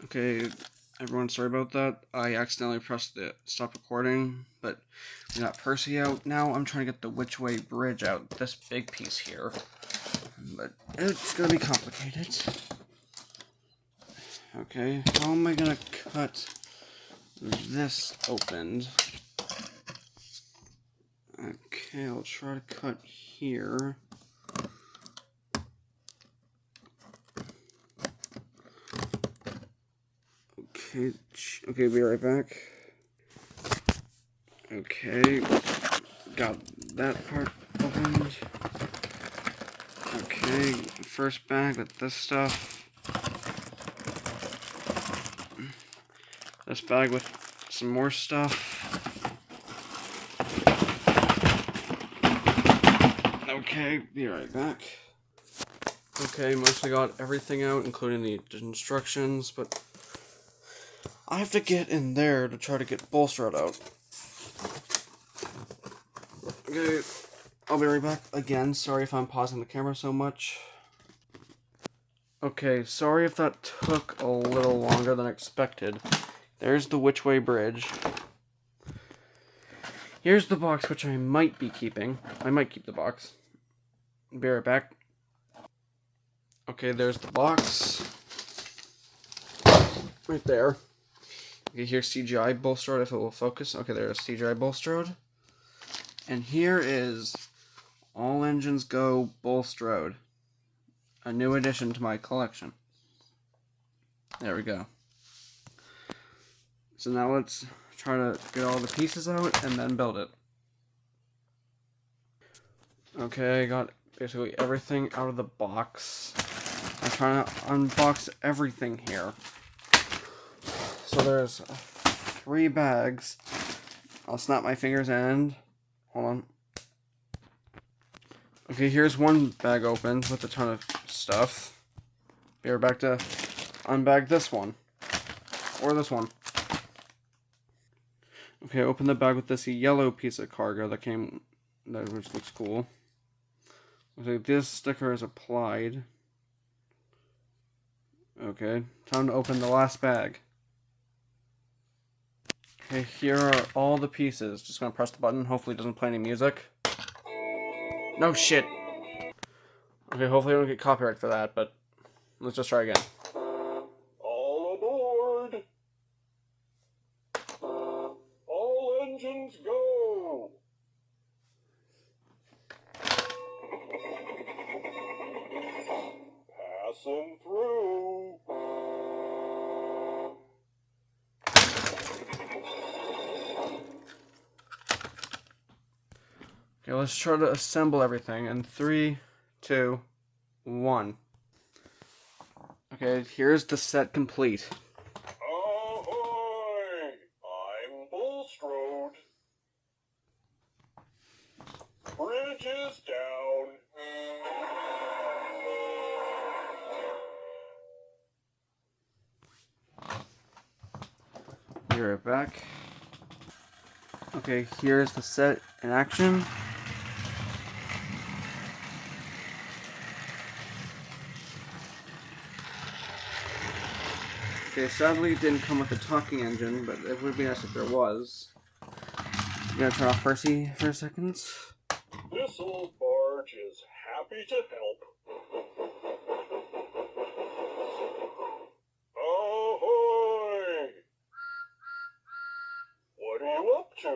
Okay, everyone, sorry about that. I accidentally pressed the stop recording, but we got Percy out. Now I'm trying to get the Which Way Bridge out, this big piece here. But it's gonna be complicated. Okay, how am I gonna cut this opened? Okay, I'll try to cut here. Okay, be right back. Okay, got that part opened. Okay, first bag with this stuff. This bag with some more stuff. Okay, be right back. Okay, mostly got everything out, including the instructions, but I have to get in there to try to get Bulstrode out. Okay, I'll be right back again. Sorry if I'm pausing the camera so much. Okay, sorry if that took a little longer than expected. There's the Which Way Bridge. Here's the box, which I might be keeping. I might keep the box. Be right back. Okay, there's the box. Right there. Okay, here's CGI Bulstrode, if it will focus. Okay, there's CGI Bulstrode. And here is All Engines Go Bulstrode. A new addition to my collection. There we go. So now let's try to get all the pieces out and then build it. Okay, I got basically everything out of the box. I'm trying to unbox everything here. So there's 3 bags. I'll snap my fingers and... Hold on. Okay, here's one bag opened with a ton of stuff. We're back to unbag this one. Or this one. Okay, open the bag with this yellow piece of cargo that came... which looks cool. Okay, this sticker is applied. Okay, time to open the last bag. Okay, here are all the pieces. Just gonna press the button. Hopefully it doesn't play any music. No shit! Okay, hopefully I don't get copyright for that, but let's just try again. All aboard! All engines go! Passing through. Okay, let's try to assemble everything in 3, 2, 1. Okay, here's the set complete. Ahoy! I'm Bulstrode. Bridge is down. Be right back. Okay, here's the set in action. Okay, sadly it didn't come with a talking engine, but it would be nice if there was. You gotta turn off Percy for a second. This old barge is happy to help. Ahoy! What are you up to?